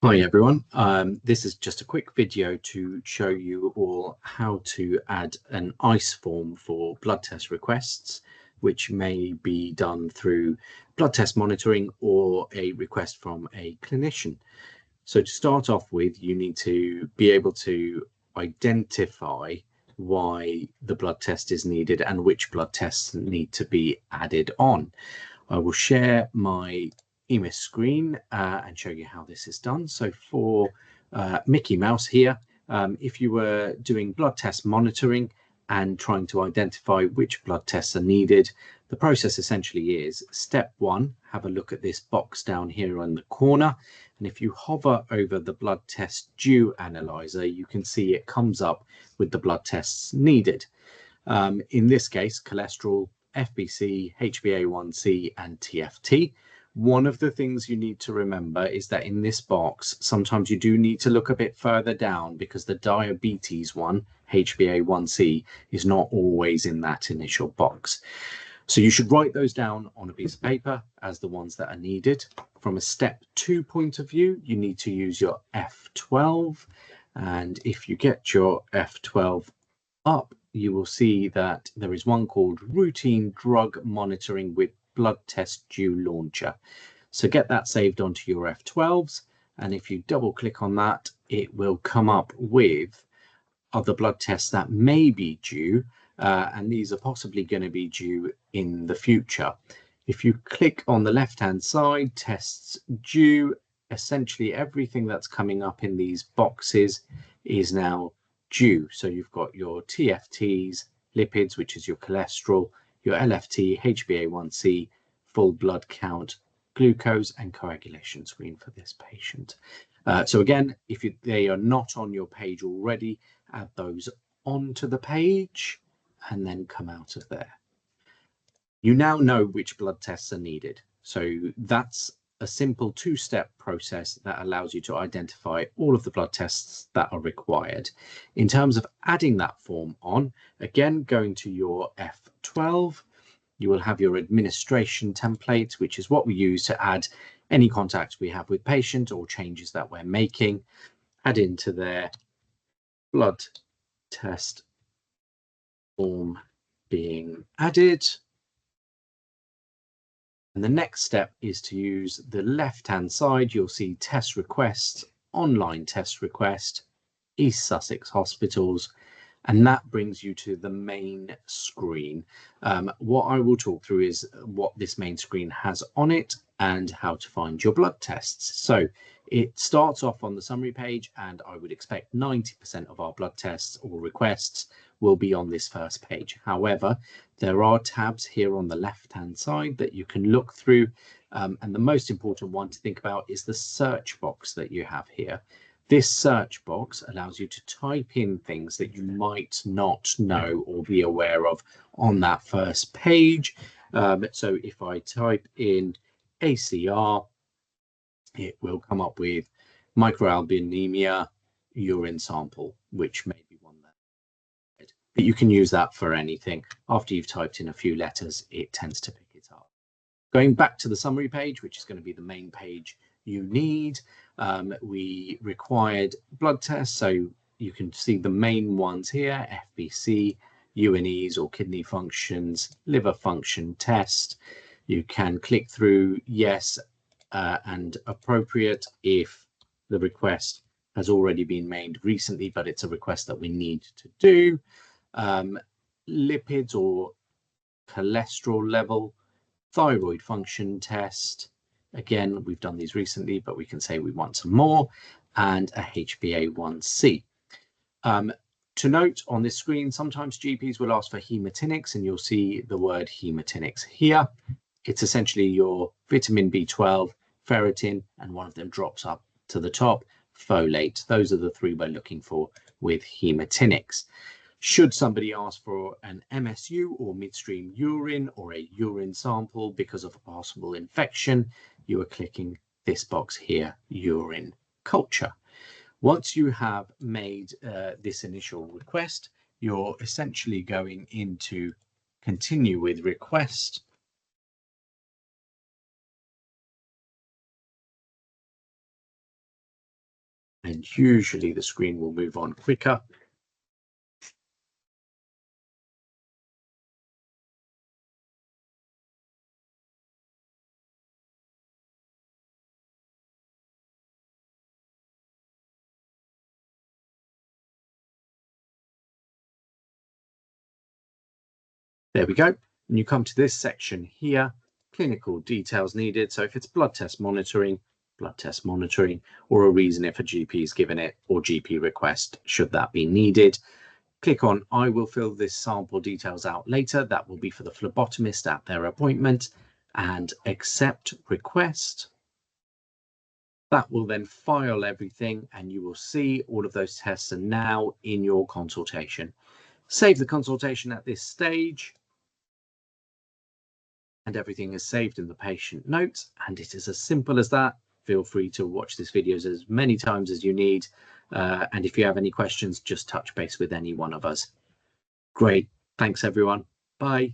Hi everyone, this is just a quick video to show you all how to add an ICE form for blood test requests, which may be done through blood test monitoring or a request from a clinician. So to start off with, you need to be able to identify why the blood test is needed and which blood tests need to be added on. I will share my EMIS screen and show you how this is done. So for Mickey Mouse here, if you were doing blood test monitoring and trying to identify which blood tests are needed, the process essentially is step one, have a look at this box down here in the corner. And if you hover over the blood test due analyzer, you can see it comes up with the blood tests needed. In this case, cholesterol, FBC, HbA1c, and TFT. One of the things you need to remember is that in this box, sometimes you do need to look a bit further down because the diabetes one, HbA1c, is not always in that initial box. So you should write those down on a piece of paper as the ones that are needed. From a step 2 point of view, you need to use your F12. And if you get your F12 up, you will see that there is one called Routine Drug Monitoring with Blood Test Due Launcher. So get that saved onto your F12s. And if you double click on that, it will come up with other blood tests that may be due. And these are possibly going to be due in the future. If you click on the left-hand side, tests due, essentially everything that's coming up in these boxes is now due. So you've got your TFTs, lipids, which is your cholesterol, your LFT, HbA1c, full blood count, glucose, and coagulation screen for this patient. So again, if they are not on your page already, add those onto the page and then come out of there. You now know which blood tests are needed. So that's a simple two-step process that allows you to identify all of the blood tests that are required. In terms of adding that form on, again, going to your F12, you will have your administration template, which is what we use to add any contacts we have with patient or changes that we're making. Add into their blood test form being added. And the next step is to use the left-hand side. You'll see test requests, online test request, East Sussex Hospitals, and that brings you to the main screen. What I will talk through is what this main screen has on it and how to find your blood tests. So it starts off on the summary page, and I would expect 90% of our blood tests or requests will be on this first page. However, there are tabs here on the left-hand side that you can look through. And the most important one to think about is the search box that you have here. This search box allows you to type in things that you might not know or be aware of on that first page. So if I type in ACR, it will come up with microalbuminemia urine sample, which may be one that, but you can use that for anything. After you've typed in a few letters, it tends to pick it up. Going back to the summary page, which is going to be the main page you need, we required blood tests. So you can see the main ones here: FBC, UNEs or kidney functions, liver function test. You can click through yes and appropriate if the request has already been made recently, but it's a request that we need to do. Lipids or cholesterol level, thyroid function test. Again, we've done these recently, but we can say we want some more, and a HbA1c. To note on this screen, sometimes GPs will ask for hematinics, and you'll see the word hematinics here. It's essentially your vitamin B12, ferritin, and one of them drops up to the top, folate. Those are the three we're looking for with hematinics. Should somebody ask for an MSU or midstream urine or a urine sample because of a possible infection, you are clicking this box here, urine culture. Once you have made this initial request, you're essentially going into continue with request. and usually the screen will move on quicker. There we go. And you come to this section here, clinical details needed. So if it's blood test monitoring, or a reason if a GP is given it, or GP request, should that be needed. Click on I will fill this sample details out later. That will be for the phlebotomist at their appointment, and accept request. That will then file everything, and you will see all of those tests are now in your consultation. Save the consultation at this stage, and everything is saved in the patient notes, and it is as simple as that. Feel free to watch this video as many times as you need, and if you have any questions, just touch base with any one of us. Great, thanks everyone, bye.